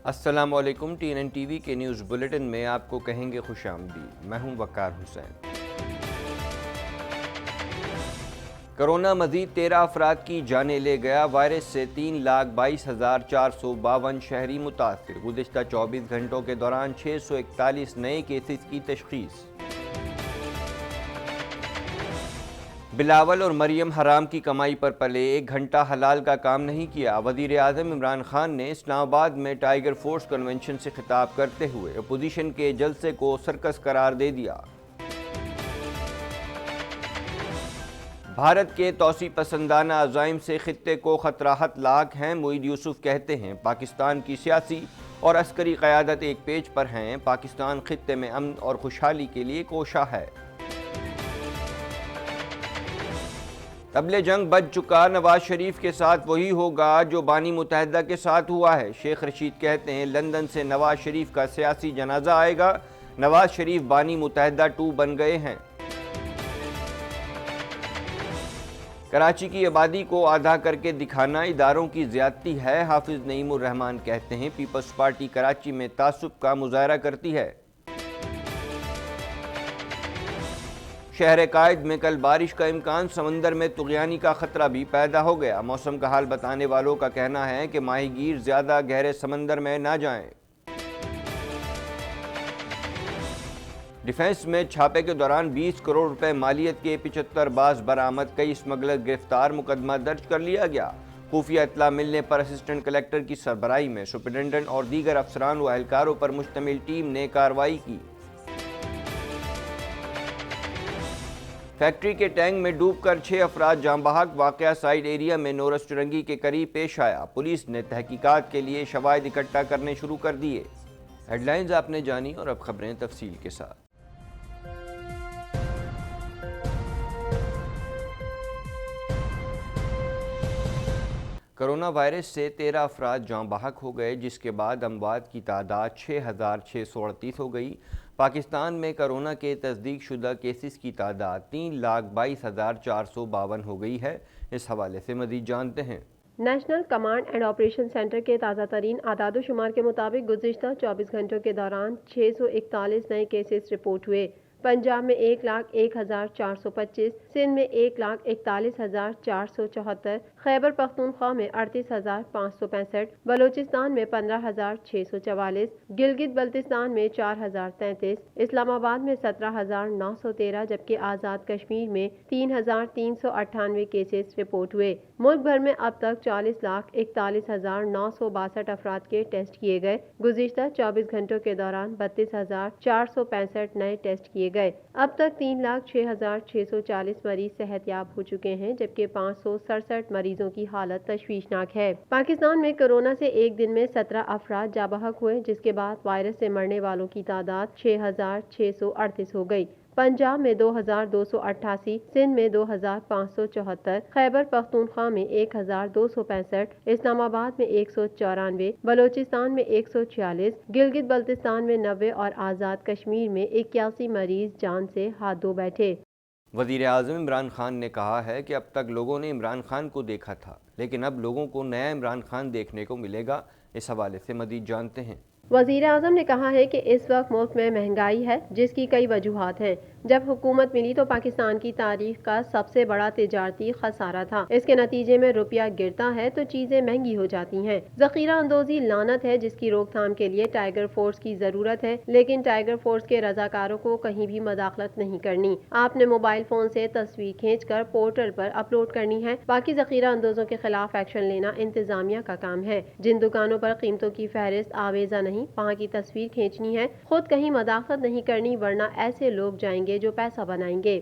السلام علیکم، T N N T V کے نیوز بلیٹن میں آپ کو کہیں گے خوش آمدید۔ میں ہوں وقار حسین۔ کرونا مزید 13 افراد کی جانیں لے گیا۔ وائرس سے 3,22,452 شہری متاثر۔ گزشتہ 24 گھنٹوں کے دوران 641 نئے کیسز کی تشخیص۔ بلاول اور مریم حرام کی کمائی پر پلے، 1 گھنٹہ حلال کا کام نہیں کیا۔ وزیر اعظم عمران خان نے اسلام آباد میں ٹائیگر فورس کنونشن سے خطاب کرتے ہوئے اپوزیشن کے جلسے کو سرکس قرار دے دیا۔ بھارت کے توسیع پسندانہ عزائم سے خطے کو خطرات لاحق ہیں۔ معید یوسف کہتے ہیں پاکستان کی سیاسی اور عسکری قیادت ایک پیج پر ہیں۔ پاکستان خطے میں امن اور خوشحالی کے لیے کوشاں ہے۔ طبل جنگ بج چکا، نواز شریف کے ساتھ وہی ہوگا جو بانی متحدہ کے ساتھ ہوا ہے۔ شیخ رشید کہتے ہیں لندن سے نواز شریف کا سیاسی جنازہ آئے گا۔ نواز شریف بانی متحدہ 2 بن گئے ہیں۔ کراچی کی آبادی کو آدھا کر کے دکھانا اداروں کی زیادتی ہے۔ حافظ نعیم الرحمان کہتے ہیں پیپلز پارٹی کراچی میں تعصب کا مظاہرہ کرتی ہے۔ شہر قائد میں کل بارش کا امکان، سمندر میں طغیانی کا خطرہ بھی پیدا ہو گیا۔ موسم کا حال بتانے والوں کا کہنا ہے کہ ماہی گیر زیادہ گہرے سمندر میں نہ جائیں۔ ڈیفنس میں چھاپے کے دوران 20 کروڑ روپے مالیت کے 75 باز برآمد، کئی اسمگلر گرفتار، مقدمہ درج کر لیا گیا۔ خفیہ اطلاع ملنے پر اسسٹنٹ کلکٹر کی سربراہی میں سپرنٹنڈنٹ اور دیگر افسران و اہلکاروں پر مشتمل ٹیم نے کارروائی کی۔ فیکٹری کے ٹینک میں ڈوب کر 6 افراد جاں بحق، واقعہ سائیڈ ایریا میں نورس چرنگی کے قریب پیش آیا۔ پولیس نے تحقیقات کے لیے شواہد اکٹھا کرنے شروع کر دیے۔ ہیڈ لائنز آپ نے جانی اور اب خبریں تفصیل کے ساتھ۔ کرونا وائرس سے 13 افراد جاں بحق ہو گئے، جس کے بعد اموات کی تعداد 6,638 ہو گئی۔ پاکستان میں کرونا کے تصدیق شدہ کیسز کی تعداد 3,22,452 ہو گئی ہے۔ اس حوالے سے مزید جانتے ہیں۔ National command and operation centre کے تازہ ترین اعداد و شمار کے مطابق گزشتہ 24 گھنٹوں کے دوران 641 نئے کیسز رپورٹ ہوئے۔ پنجاب میں 1,01,425، سندھ میں 1,41,474، خیبر پختونخوا میں 38,565، بلوچستان میں 15,644، گلگت بلتستان میں 4,033، اسلام آباد میں 17,913 جبکہ آزاد کشمیر میں 3,398 کیسز رپورٹ ہوئے۔ ملک بھر میں اب تک 40,41,962 افراد کے ٹیسٹ کیے گئے۔ گزشتہ 24 گھنٹوں کے دوران 32,465 نئے ٹیسٹ کیے گئے۔ اب تک 3,06,640 مریض صحت یاب ہو چکے ہیں جبکہ 567 مریضوں کی حالت تشویشناک ہے۔ پاکستان میں کورونا سے ایک دن میں 17 افراد جاں بحق ہوئے، جس کے بعد وائرس سے مرنے والوں کی تعداد 6,638 ہو گئی۔ پنجاب میں 2,288، سندھ میں 2,574، خیبر پختونخوا میں 1,265، اسلام آباد میں 194، بلوچستان میں 146، گلگت بلتستان میں 90 اور آزاد کشمیر میں 81 مریض جان سے ہاتھ دھو بیٹھے۔ وزیر اعظم عمران خان نے کہا ہے کہ اب تک لوگوں نے عمران خان کو دیکھا تھا، لیکن اب لوگوں کو نیا عمران خان دیکھنے کو ملے گا۔ اس حوالے سے مزید جانتے ہیں۔ وزیر اعظم نے کہا ہے کہ اس وقت ملک میں مہنگائی ہے، جس کی کئی وجوہات ہیں۔ جب حکومت ملی تو پاکستان کی تاریخ کا سب سے بڑا تجارتی خسارہ تھا۔ اس کے نتیجے میں روپیہ گرتا ہے تو چیزیں مہنگی ہو جاتی ہیں۔ ذخیرہ اندوزی لعنت ہے، جس کی روک تھام کے لیے ٹائیگر فورس کی ضرورت ہے، لیکن ٹائیگر فورس کے رضاکاروں کو کہیں بھی مداخلت نہیں کرنی۔ آپ نے موبائل فون سے تصویر کھینچ کر پورٹل پر اپلوڈ کرنی ہے۔ باقی ذخیرہ اندوزوں کے خلاف ایکشن لینا انتظامیہ کا کام ہے۔ جن دکانوں پر قیمتوں کی فہرست آویزہ نہیں، وہاں کی تصویر کھینچنی ہے، خود کہیں مداخلت نہیں کرنی، ورنہ ایسے لوگ جائیں گے جو پیسہ بنائیں گے۔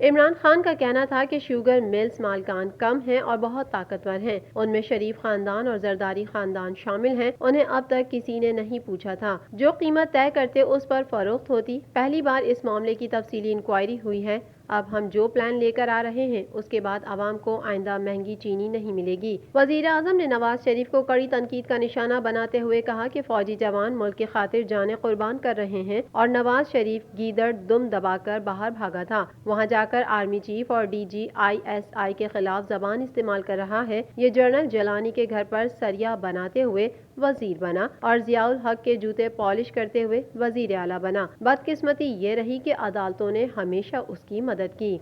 عمران خان کا کہنا تھا کہ شوگر ملز مالکان کم ہیں اور بہت طاقتور ہیں، ان میں شریف خاندان اور زرداری خاندان شامل ہیں، انہیں اب تک کسی نے نہیں پوچھا تھا، جو قیمت طے کرتے اس پر فروخت ہوتی۔ پہلی بار اس معاملے کی تفصیلی انکوائری ہوئی ہے، اب ہم جو پلان لے کر آ رہے ہیں اس کے بعد عوام کو آئندہ مہنگی چینی نہیں ملے گی۔ وزیر اعظم نے نواز شریف کو کڑی تنقید کا نشانہ بناتے ہوئے کہا کہ فوجی جوان ملک کی خاطر جانیں قربان کر رہے ہیں اور نواز شریف گیدڑ دم دبا کر باہر بھاگا تھا، وہاں جا کر آرمی چیف اور DG/ISI کے خلاف زبان استعمال کر رہا ہے۔ یہ جنرل جیلانی کے گھر پر سریا بناتے ہوئے وزیر بنا اور ضیاء الحق کے جوتے پالش کرتے ہوئے وزیر اعلیٰ بنا۔ بدقسمتی یہ رہی کہ عدالتوں نے ہمیشہ اس کی مدد کی۔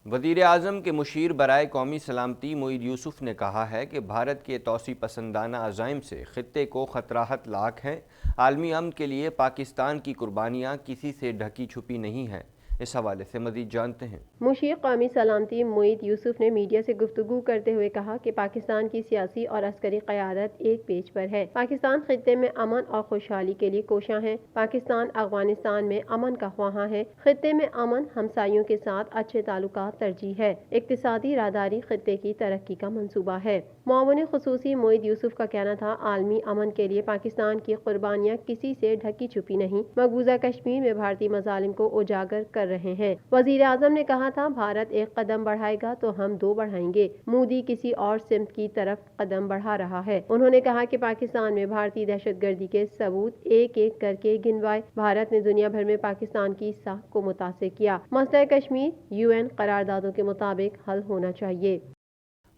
وزیر اعظم کے مشیر برائے قومی سلامتی معید یوسف نے کہا ہے کہ بھارت کے توسیع پسندانہ عزائم سے خطے کو خطرات لاحق ہیں۔ عالمی امن کے لیے پاکستان کی قربانیاں کسی سے ڈھکی چھپی نہیں ہیں۔ اس حوالے سے مزید جانتے ہیں۔ مشیر قومی سلامتی معید یوسف نے میڈیا سے گفتگو کرتے ہوئے کہا کہ پاکستان کی سیاسی اور عسکری قیادت ایک پیج پر ہے۔ پاکستان خطے میں امن اور خوشحالی کے لیے کوشاں ہے۔ پاکستان افغانستان میں امن کا خواہاں ہے۔ خطے میں امن، ہمسایوں کے ساتھ اچھے تعلقات ترجیح ہے۔ اقتصادی راداری خطے کی ترقی کا منصوبہ ہے۔ معاون خصوصی معید یوسف کا کہنا تھا، عالمی امن کے لیے پاکستان کی قربانیاں کسی سے ڈھکی چھپی نہیں، مقبوضہ کشمیر میں بھارتی مظالم کو اجاگر کر رہے ہیں۔ وزیر اعظم نے کہا تھا، بھارت ایک قدم بڑھائے گا تو ہم دو بڑھائیں گے۔ مودی کسی اور سمت کی طرف قدم بڑھا رہا ہے۔ انہوں نے کہا کہ پاکستان میں بھارتی دہشت گردی کے ثبوت ایک ایک کر کے گنوائے۔ بھارت نے دنیا بھر میں پاکستان کی ساکھ کو متاثر کیا۔ مسئلہ کشمیر UN قراردادوں کے مطابق حل ہونا چاہیے۔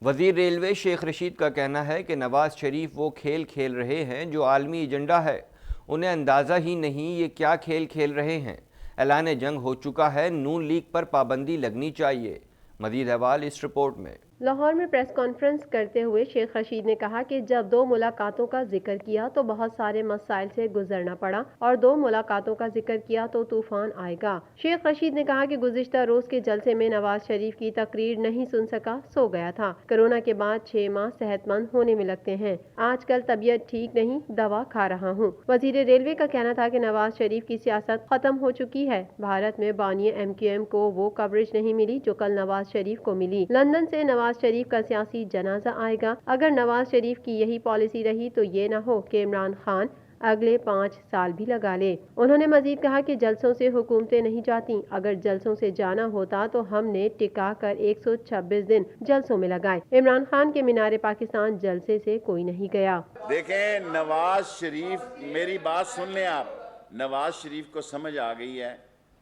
وزیر ریلوے شیخ رشید کا کہنا ہے کہ نواز شریف وہ کھیل کھیل رہے ہیں جو عالمی ایجنڈا ہے، انہیں اندازہ ہی نہیں یہ کیا کھیل کھیل رہے ہیں۔ اعلان جنگ ہو چکا ہے، نون لیگ پر پابندی لگنی چاہیے۔ مزید احوال اس رپورٹ میں۔ لاہور میں پریس کانفرنس کرتے ہوئے شیخ رشید نے کہا کہ جب دو ملاقاتوں کا ذکر کیا تو بہت سارے مسائل سے گزرنا پڑا اور دو ملاقاتوں کا ذکر کیا تو طوفان آئے گا۔ شیخ رشید نے کہا کہ گزشتہ روز کے جلسے میں نواز شریف کی تقریر نہیں سن سکا، سو گیا تھا۔ کرونا کے بعد 6 ماہ صحت مند ہونے میں لگتے ہیں، آج کل طبیعت ٹھیک نہیں، دوا کھا رہا ہوں۔ وزیر ریلوے کا کہنا تھا کہ نواز شریف کی سیاست ختم ہو چکی ہے۔ بھارت میں بانی MQM کو وہ کوریج نہیں ملی جو کل نواز شریف کو ملی۔ لندن سے نواز شریف کا سیاسی جنازہ آئے گا۔ اگر نواز شریف کی یہی پالیسی رہی تو یہ نہ ہو کہ عمران خان اگلے 5 سال بھی لگا لے۔ انہوں نے مزید کہا کہ جلسوں سے حکومتیں نہیں جاتی، اگر جلسوں سے جانا ہوتا تو ہم نے ٹکا کر 126 دن جلسوں میں لگائے۔ عمران خان کے مینار پاکستان جلسے سے کوئی نہیں گیا۔ دیکھیں نواز شریف، میری بات سن لیں آپ، نواز شریف کو سمجھ آ گئی ہے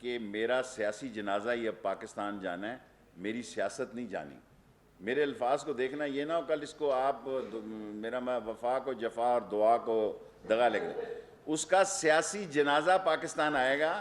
کہ میرا سیاسی جنازہ ہی اب پاکستان جانا ہے، میری سیاست نہیں جانی۔ میرے الفاظ کو دیکھنا یہ نہ ہو کل اس کو آپ میرا میں وفا کو جفا اور دعا کو دغا لگ دیں۔ اس کا سیاسی جنازہ پاکستان آئے گا،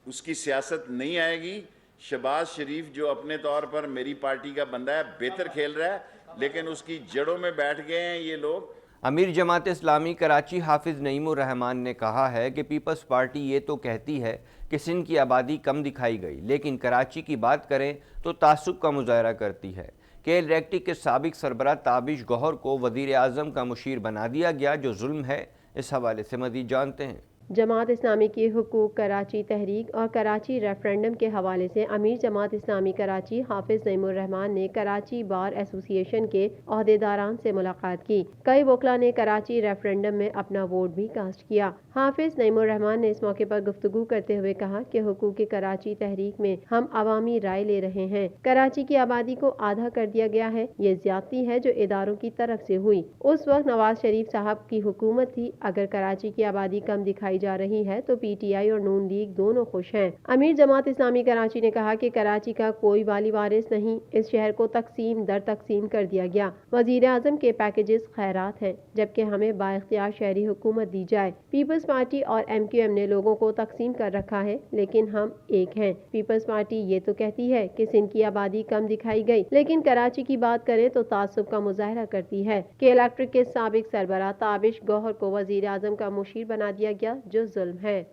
اس کی سیاست نہیں آئے گی۔ شہباز شریف جو اپنے طور پر میری پارٹی کا بندہ ہے، بہتر کھیل رہا ہے، لیکن اس کی جڑوں میں بیٹھ گئے ہیں یہ لوگ۔ امیر جماعت اسلامی کراچی حافظ نعیم الرحمان نے کہا ہے کہ پیپلز پارٹی یہ تو کہتی ہے کہ سندھ کی آبادی کم دکھائی گئی، لیکن کراچی کی بات کریں تو تعصب کا مظاہرہ کرتی ہے۔ KL ریکٹی کے سابق سربراہ تابش گوہر کو وزیر اعظم کا مشیر بنا دیا گیا، جو ظلم ہے۔ اس حوالے سے مزید جانتے ہیں۔ جماعت اسلامی کی حقوق کراچی تحریک اور کراچی ریفرنڈم کے حوالے سے امیر جماعت اسلامی کراچی حافظ نعیم الرحمان نے کراچی بار ایسوسی ایشن کے عہدیداران سے ملاقات کی۔ کئی وکلاء نے کراچی ریفرنڈم میں اپنا ووٹ بھی کاسٹ کیا۔ حافظ نعیم الرحمان نے اس موقع پر گفتگو کرتے ہوئے کہا کہ حقوق کراچی تحریک میں ہم عوامی رائے لے رہے ہیں۔ کراچی کی آبادی کو آدھا کر دیا گیا ہے، یہ زیادتی ہے جو اداروں کی طرف سے ہوئی۔ اس وقت نواز شریف صاحب کی حکومت تھی، اگر کراچی کی آبادی کم دکھائی دکھائی جا رہی ہے تو پی ٹی آئی اور نون لیگ دونوں خوش ہیں۔ امیر جماعت اسلامی کراچی نے کہا کہ کراچی کا کوئی والی وارث نہیں، اس شہر کو تقسیم در تقسیم کر دیا گیا۔ وزیر اعظم کے پیکیجز خیرات ہیں، جبکہ ہمیں بااختیار شہری حکومت دی جائے۔ پیپلز پارٹی اور ایم کیو ایم نے لوگوں کو تقسیم کر رکھا ہے، لیکن ہم ایک ہیں۔ پیپلز پارٹی یہ تو کہتی ہے کہ سندھ کی آبادی کم دکھائی گئی، لیکن کراچی کی بات کریں تو تعصب کا مظاہرہ کرتی ہے کہ الیکٹرک کے سابق سربراہ تابش گوہر کو وزیر اعظم کا مشیر بنا دیا گیا، جو ظلم ہے۔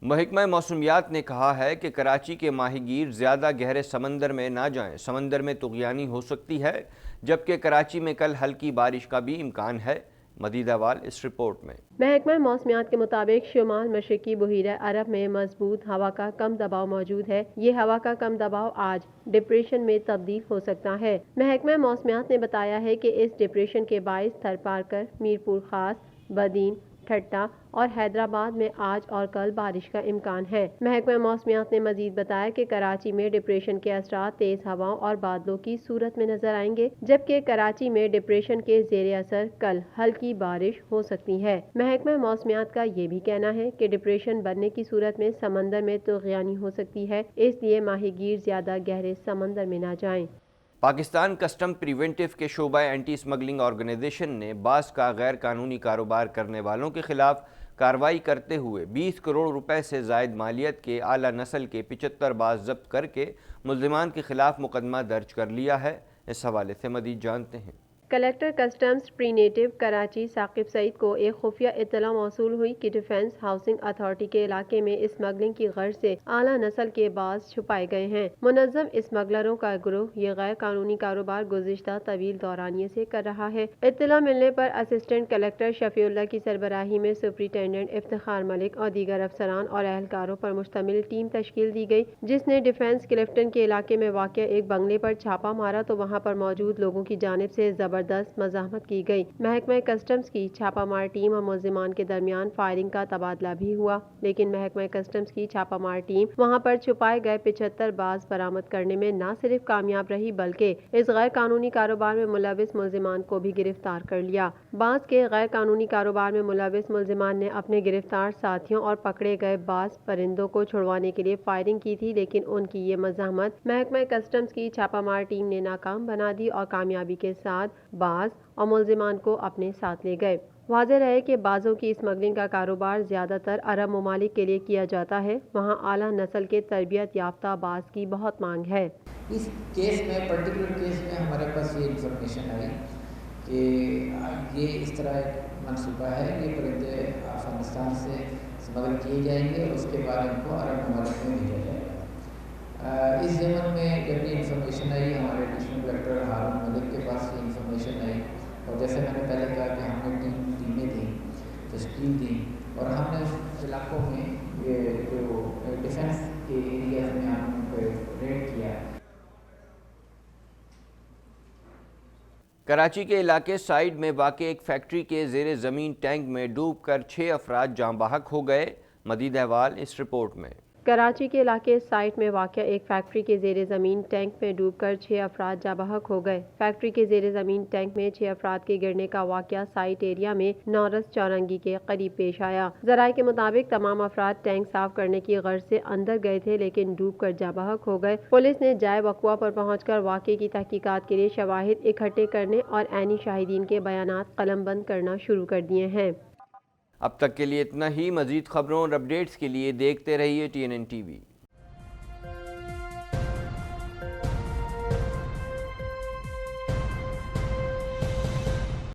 محکمہ موسمیات نے کہا ہے کہ کراچی کے ماہی گیر زیادہ گہرے سمندر میں نہ جائیں، سمندر میں طغیانی ہو سکتی ہے، جبکہ کراچی میں کل ہلکی بارش کا بھی امکان ہے۔ مزید احوال اس رپورٹ میں۔ محکمہ موسمیات کے مطابق شمال مشرقی بحیرہ عرب میں مضبوط ہوا کا کم دباؤ موجود ہے۔ یہ ہوا کا کم دباؤ آج ڈپریشن میں تبدیل ہو سکتا ہے۔ محکمہ موسمیات نے بتایا ہے کہ اس ڈپریشن کے باعث تھرپارکر، میرپور خاص، بدین، ٹھٹہ اور حیدرآباد میں آج اور کل بارش کا امکان ہے۔ محکمہ موسمیات نے مزید بتایا کہ کراچی میں ڈپریشن کے اثرات تیز ہواؤں اور بادلوں کی صورت میں نظر آئیں گے، جبکہ کراچی میں ڈپریشن کے زیر اثر کل ہلکی بارش ہو سکتی ہے۔ محکمہ موسمیات کا یہ بھی کہنا ہے کہ ڈپریشن بننے کی صورت میں سمندر میں طغیانی ہو سکتی ہے، اس لیے ماہی گیر زیادہ گہرے سمندر میں نہ جائیں۔ پاکستان کسٹم پریونٹیو کے شعبہ اینٹی اسمگلنگ آرگنائزیشن نے بعض کا غیر قانونی کاروبار کرنے والوں کے خلاف کارروائی کرتے ہوئے 20 کروڑ روپے سے زائد مالیت کے اعلیٰ نسل کے 75 باز ضبط کر کے ملزمان کے خلاف مقدمہ درج کر لیا ہے۔ اس حوالے سے مزید جانتے ہیں۔ کلیکٹر کسٹمز پرینیٹو کراچی ثاقب سعید کو ایک خفیہ اطلاع موصول ہوئی کہ ڈیفنس ہاؤسنگ اتھارٹی کے علاقے میں اسمگلنگ کی غرض سے اعلیٰ نسل کے باز چھپائے گئے ہیں۔ منظم اسمگلروں کا گروہ یہ غیر قانونی کاروبار گزشتہ طویل دورانیے سے کر رہا ہے۔ اطلاع ملنے پر اسسٹنٹ کلیکٹر شفیع اللہ کی سربراہی میں سپرنٹینڈنٹ افتخار ملک اور دیگر افسران اور اہلکاروں پر مشتمل ٹیم تشکیل دی گئی، جس نے ڈیفنس کلفٹن کے علاقے میں واقع ایک بنگلے پر چھاپہ مارا تو وہاں پر موجود لوگوں کی جانب سے زبردست مزاحمت کی گئی۔ محکمہ کسٹمز کی چھاپہ مار ٹیم اور ملزمان کے درمیان فائرنگ کا تبادلہ بھی ہوا، لیکن محکمہ کسٹمز کی چھاپہ مار ٹیم وہاں پر چھپائے گئے 75 باز برآمد کرنے میں نہ صرف کامیاب رہی بلکہ اس غیر قانونی کاروبار میں ملوث ملزمان کو بھی گرفتار کر لیا۔ باز کے غیر قانونی کاروبار میں ملوث ملزمان نے اپنے گرفتار ساتھیوں اور پکڑے گئے باز پرندوں کو چھڑوانے کے لیے فائرنگ کی تھی، لیکن ان کی یہ مزاحمت محکمہ کسٹمز کی چھاپہ مار ٹیم نے ناکام بنا دی اور کامیابی کے ساتھ باز اور ملزمان کو اپنے ساتھ لے گئے۔ واضح رہے کہ بازوں کی اسمگلنگ کا کاروبار زیادہ تر عرب ممالک کے لیے کیا جاتا ہے، وہاں اعلیٰ نسل کے تربیت یافتہ باز کی بہت مانگ ہے۔ اس کیس میں پرٹیکولر کیس میں ہمارے پاس یہ انفارمیشن آئی کہ یہ اس طرح ایک منصوبہ ہے، یہ پرندے افغانستان سے اسمگل کیے جائیں گے اور اس کے بعد ان کو عرب ممالک میں بھیجا جائے گا۔ اس ضمن میں جب یہ انفارمیشن آئی ہمارے ایڈیشنل کلیکٹر ہارون ملک کے پاس یہ انفارمیشن آئی، اور جیسے میں نے پہلے کہا کہ ہم نے ٹیمیں دیں، تشکیل دی اور ہم نے اس علاقوں میں یہ جو ڈیفنس کے ایریاز میں ہم ان کو ریڈ کیا۔ کراچی کے علاقے سائیڈ میں واقع ایک فیکٹری کے زیر زمین ٹینک میں ڈوب کر 6 افراد جاں بحق ہو گئے۔ مزید احوال اس رپورٹ میں۔ کراچی کے علاقے سائٹ میں واقع ایک فیکٹری کے زیر زمین ٹینک میں ڈوب کر 6 افراد جاں بحق ہو گئے۔ فیکٹری کے زیر زمین ٹینک میں 6 افراد کے گرنے کا واقعہ سائٹ ایریا میں نورس چورنگی کے قریب پیش آیا۔ ذرائع کے مطابق تمام افراد ٹینک صاف کرنے کی غرض سے اندر گئے تھے، لیکن ڈوب کر جاں بحق ہو گئے۔ پولیس نے جائے وقوع پر پہنچ کر واقعے کی تحقیقات کے لیے شواہد اکٹھے کرنے اور عینی شاہدین کے بیانات قلم بند کرنا شروع کر دیے ہیں۔ اب تک کے لیے اتنا ہی۔ مزید خبروں اور اپڈیٹس کے لیے دیکھتے رہیے TNN TV۔